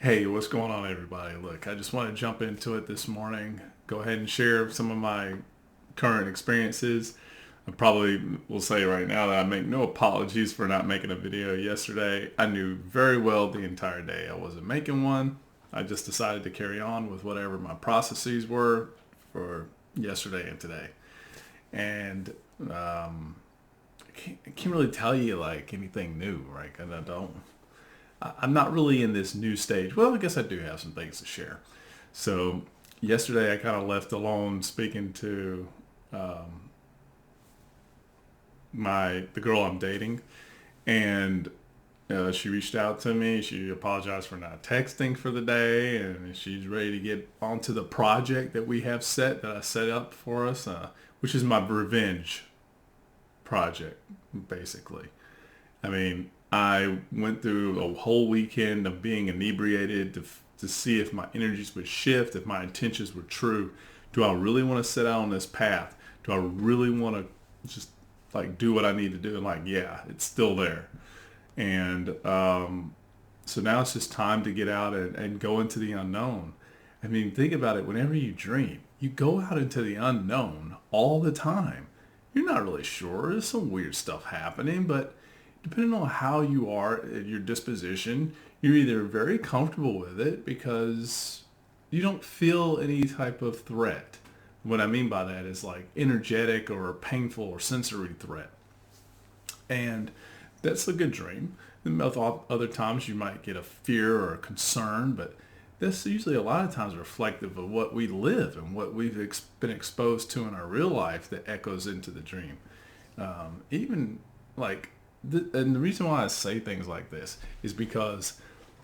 Hey, what's going on, everybody? Look, I just want to jump into it this morning. Go ahead and share some of my current experiences. I probably will say right now that I make no apologies for not making a video yesterday. I knew very well the entire day I wasn't making one. I just decided to carry on with whatever my processes were for yesterday and today. And I can't really tell you like anything new, right? And I'm not really in this new stage. Well, I guess I do have some things to share. So yesterday I kind of left alone speaking to the girl I'm dating, and she reached out to me. She apologized for not texting for the day, and she's ready to get onto the project that we have that I set up for us, which is my revenge project, basically. I mean, I went through a whole weekend of being inebriated to see if my energies would shift, if my intentions were true. Do I really want to set out on this path? Do I really want to just like do what I need to do? And like, yeah, it's still there. And so now it's just time to get out and go into the unknown. I mean, think about it. Whenever you dream, you go out into the unknown all the time. You're not really sure. There's some weird stuff happening, but depending on how you are at your disposition, you're either very comfortable with it because you don't feel any type of threat. What I mean by that is like energetic or painful or sensory threat. And that's a good dream. And other times you might get a fear or a concern, but that's usually a lot of times reflective of what we live and what we've been exposed to in our real life that echoes into the dream. Even like, and the reason why I say things like this is because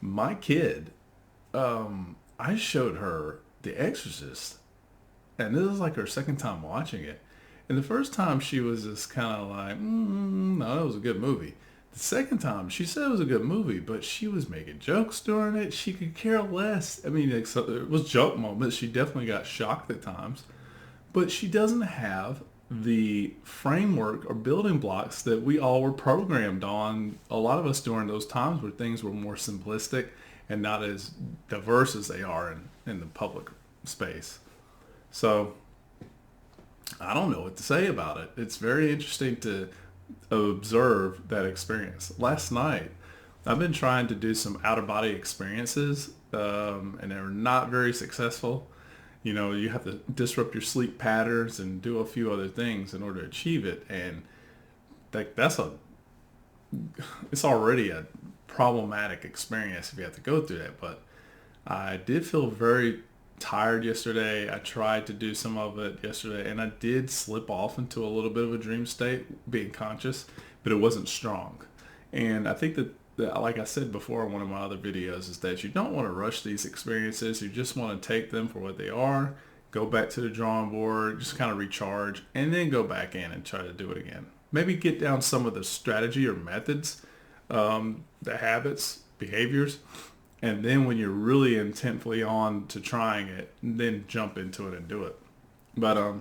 my kid, I showed her The Exorcist, and this is like her second time watching it. And the first time she was just kind of like, no, that was a good movie. The second time she said it was a good movie, but she was making jokes during it. She could care less. I mean, it was joke moments. She definitely got shocked at times, but she doesn't have the framework or building blocks that we all were programmed on. A lot of us during those times where things were more simplistic and not as diverse as they are in the public space. So I don't know what to say about it. It's very interesting to observe that experience. Last night, I've been trying to do some out of body experiences, and they're not very successful. You know, you have to disrupt your sleep patterns and do a few other things in order to achieve it. And that's it's already a problematic experience if you have to go through that. But I did feel very tired yesterday. I tried to do some of it yesterday, and I did slip off into a little bit of a dream state, being conscious, but it wasn't strong. And I think that, like I said before in one of my other videos, is that you don't want to rush these experiences. You just want to take them for what they are, go back to the drawing board, just kind of recharge, and then go back in and try to do it again. Maybe get down some of the strategy or methods, the habits, behaviors, and then when you're really intently on to trying it, then jump into it and do it. But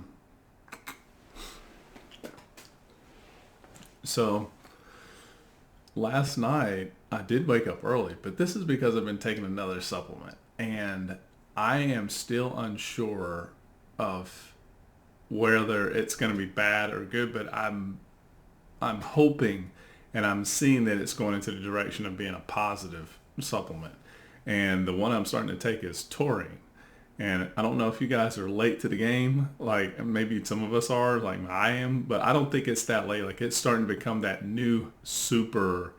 so last night I did wake up early, but this is because I've been taking another supplement, and I am still unsure of whether it's going to be bad or good. But I'm hoping, and I'm seeing that it's going into the direction of being a positive supplement. And the one I'm starting to take is taurine. And I don't know if you guys are late to the game, like maybe some of us are, like I am, but I don't think it's that late. Like it's starting to become that new super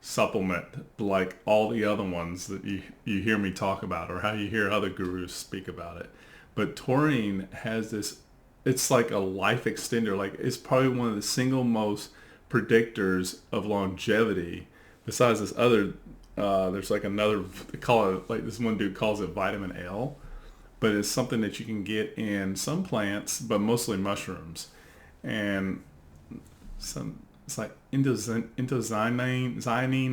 supplement, like all the other ones that you hear me talk about, or how you hear other gurus speak about it. But taurine has this, it's like a life extender. Like it's probably one of the single most predictors of longevity. Besides this other, there's like another, they call it, like this one dude calls it vitamin L, but it's something that you can get in some plants, but mostly mushrooms. And some, it's like indocyanine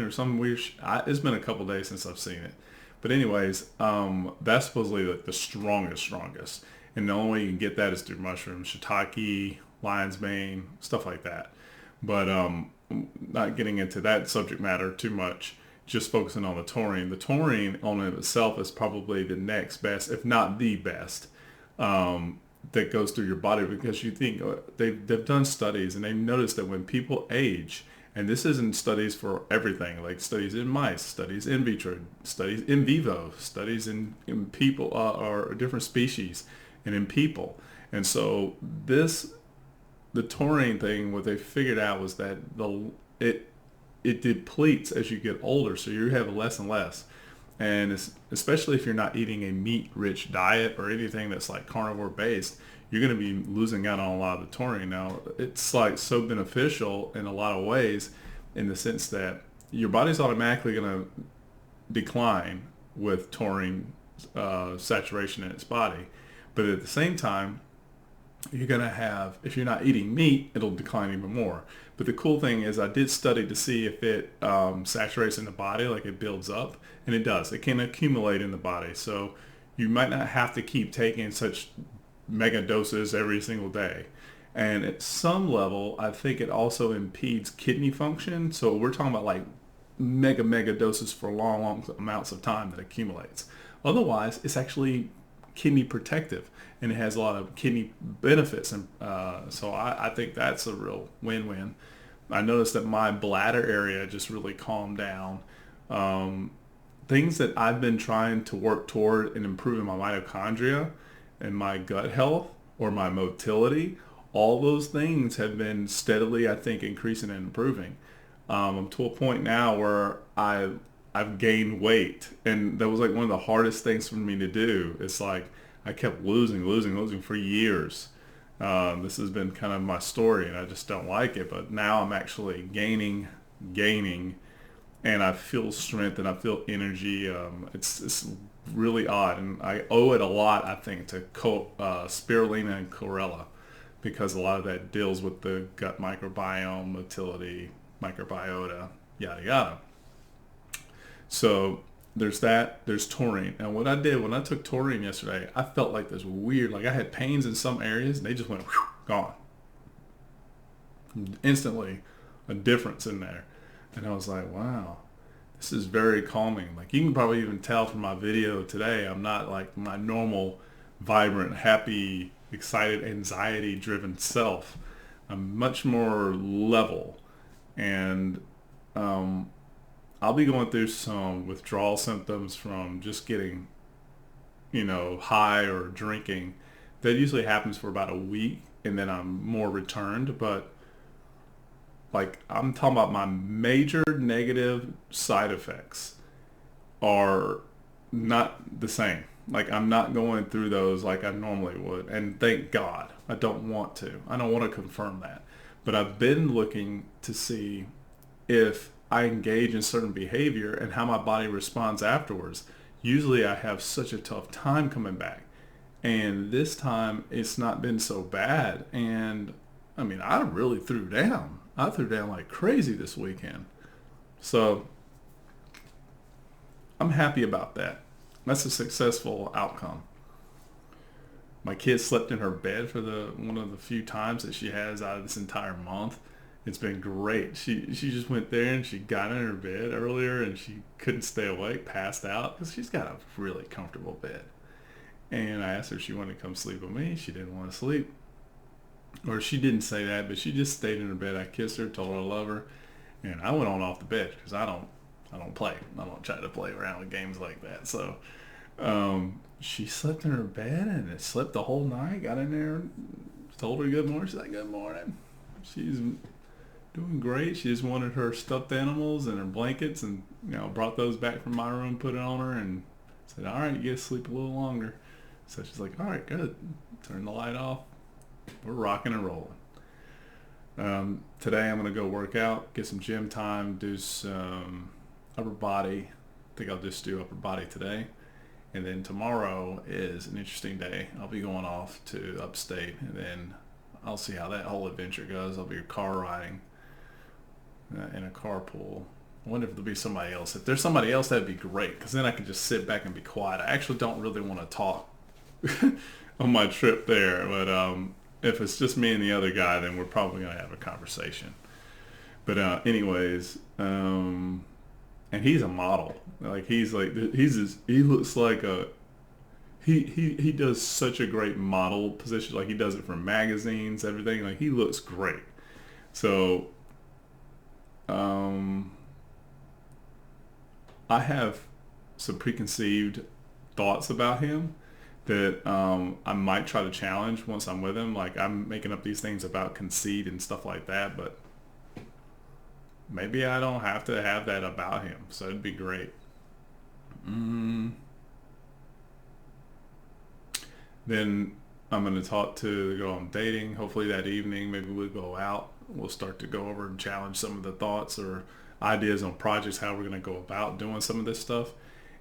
or some weird. It's been a couple days since I've seen it, but anyways, that's supposedly like the strongest. And the only way you can get that is through mushrooms, shiitake, lion's mane, stuff like that. But not getting into that subject matter too much. just focusing on the taurine. The taurine on it itself is probably the next best, if not the best, that goes through your body, because you think they've done studies and they've noticed that when people age, and this isn't studies for everything, like studies in mice, studies in vitro, studies in vivo, studies in people or different species and in people. And so the taurine thing, what they figured out was that it depletes as you get older, so you have less and less. And especially if you're not eating a meat-rich diet or anything that's like carnivore-based, you're going to be losing out on a lot of the taurine. Now, it's like so beneficial in a lot of ways, in the sense that your body's automatically going to decline with taurine saturation in its body. But at the same time, you're going to have, if you're not eating meat, it'll decline even more. But the cool thing is I did study to see if it saturates in the body, like it builds up, and it does. It can accumulate in the body. So you might not have to keep taking such mega doses every single day. And at some level, I think it also impedes kidney function. So we're talking about like mega doses for long amounts of time that accumulates. Otherwise, it's actually kidney protective, and it has a lot of kidney benefits. And so I think that's a real win-win. I noticed that my bladder area just really calmed down. Things that I've been trying to work toward in improving my mitochondria and my gut health or my motility, all those things have been steadily, I think, increasing and improving. I'm to a point now where I've gained weight, and that was like one of the hardest things for me to do. It's like I kept losing for years. This has been kind of my story, and I just don't like it. But now I'm actually gaining, and I feel strength and I feel energy. It's really odd, and I owe it a lot, I think, to spirulina and chlorella, because a lot of that deals with the gut microbiome, motility, microbiota, yada yada. So there's that. There's taurine. And what I did when I took taurine yesterday, I felt like this weird, like I had pains in some areas and they just went whew, gone. Instantly a difference in there. And I was like, wow, this is very calming. Like you can probably even tell from my video today, I'm not like my normal, vibrant, happy, excited, anxiety driven self. I'm much more level. And I'll be going through some withdrawal symptoms from just getting, high or drinking. That usually happens for about a week, and then I'm more returned. But like I'm talking about, my major negative side effects are not the same. Like I'm not going through those like I normally would, and thank God. I don't want to. I don't want to confirm that. But I've been looking to see if I engage in certain behavior and how my body responds afterwards. Usually I have such a tough time coming back, and this time it's not been so bad. And I mean, I really threw down. I threw down like crazy this weekend. So I'm happy about that. That's a successful outcome. My kid slept in her bed for one of the few times that she has out of this entire month. It's been great. She just went there and she got in her bed earlier and she couldn't stay awake, passed out, because she's got a really comfortable bed. And I asked her if she wanted to come sleep with me. She didn't want to sleep. Or she didn't say that, but she just stayed in her bed. I kissed her, told her I love her, and I went on off the bed because I don't play. I don't try to play around with games like that. So she slept in her bed and it slept the whole night. Got in there, told her good morning. She's like, good morning. She's doing great. She just wanted her stuffed animals and her blankets, and brought those back from my room, put it on her, and said, all right, you get to sleep a little longer. So she's like, all right, good. Turn the light off. We're rocking and rolling. Today I'm going to go work out, get some gym time, do some upper body. I think I'll just do upper body today. And then tomorrow is an interesting day. I'll be going off to upstate, and then I'll see how that whole adventure goes. I'll be car riding in a carpool. I wonder if there'll be somebody else. If there's somebody else, that'd be great, because then I can just sit back and be quiet. I actually don't really want to talk on my trip there, but if it's just me and the other guy, then we're probably going to have a conversation. But anyways, and he's a model. Like he looks like a he does such a great model position. Like he does it for magazines, everything. Like he looks great. So um, I have some preconceived thoughts about him that I might try to challenge once I'm with him. Like I'm making up these things about conceit and stuff like that, but maybe I don't have to have that about him. So it'd be great. Mm, then I'm going to talk to the girl I'm dating. Hopefully that evening, maybe we'll go out. We'll start to go over and challenge some of the thoughts or ideas on projects, how we're going to go about doing some of this stuff.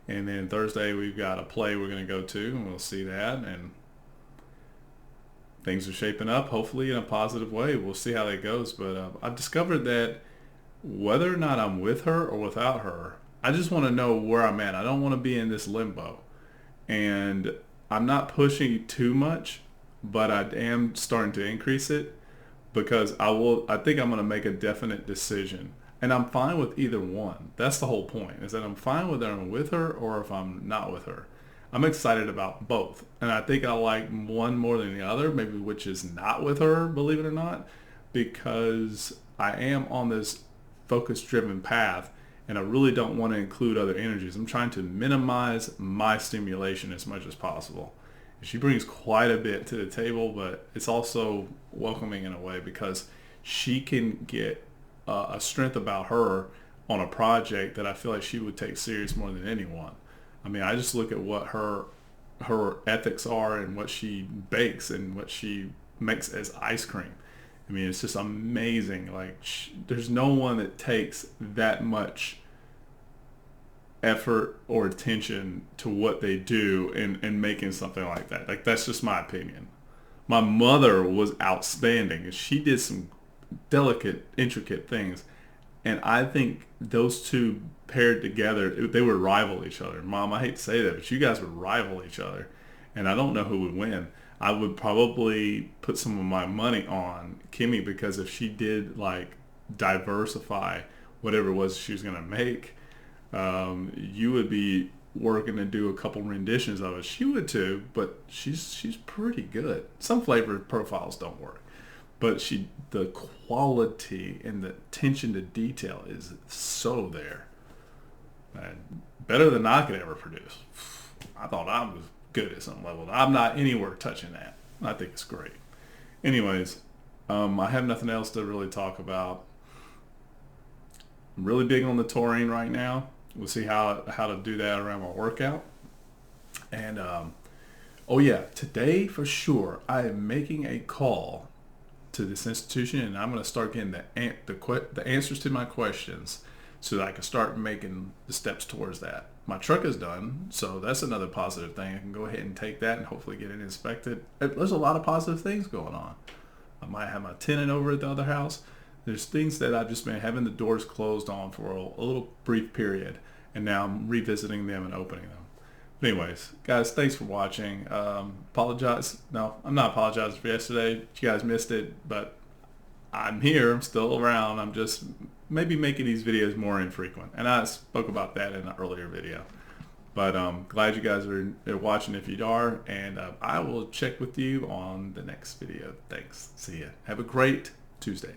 And then Thursday we've got a play we're going to go to, and we'll see that. And things are shaping up, hopefully in a positive way. We'll see how that goes. But I've discovered that whether or not I'm with her or without her, I just want to know where I'm at. I don't want to be in this limbo. And I'm not pushing too much, but I am starting to increase it because I think I'm going to make a definite decision. And I'm fine with either one. That's the whole point, is that I'm fine whether I'm with her or if I'm not with her. I'm excited about both. And I think I like one more than the other, maybe which is not with her, believe it or not, because I am on this focus driven path and I really don't want to include other energies. I'm trying to minimize my stimulation as much as possible. She brings quite a bit to the table, but it's also welcoming in a way because she can get a strength about her on a project that I feel like she would take serious more than anyone. I mean, I just look at what her ethics are and what she bakes and what she makes as ice cream. I mean, it's just amazing. Like, there's no one that takes that much effort or attention to what they do in making something like that. Like, that's just my opinion. My mother was outstanding, and she did some delicate, intricate things. And I think those two paired together, they would rival each other. Mom, I hate to say that, but you guys would rival each other. And I don't know who would win. I would probably put some of my money on Kimmy because if she did like diversify whatever it was she was going to make, you would be working to do a couple renditions of it. She would too, but she's pretty good. Some flavor profiles don't work, but the quality and the attention to detail is so there. And better than I could ever produce. I thought I was good at some level. I'm not anywhere touching that. I think it's great. Anyways, I have nothing else to really talk about. I'm really big on the taurine right now. We'll see how to do that around my workout. And oh yeah, today for sure I am making a call to this institution, and I'm going to start getting the answers to my questions so that I can start making the steps towards that. My truck is done, so that's another positive thing. I can go ahead and take that and hopefully get it inspected. There's a lot of positive things going on. I might have my tenant over at the other house. There's things that I've just been having the doors closed on for a little brief period, and now I'm revisiting them and opening them. But anyways, guys, thanks for watching. Apologize. No, I'm not apologizing for yesterday. You guys missed it, but I'm here. I'm still around. I'm just maybe making these videos more infrequent. And I spoke about that in an earlier video. But glad you guys are watching if you are. And I will check with you on the next video. Thanks. See ya. Have a great Tuesday.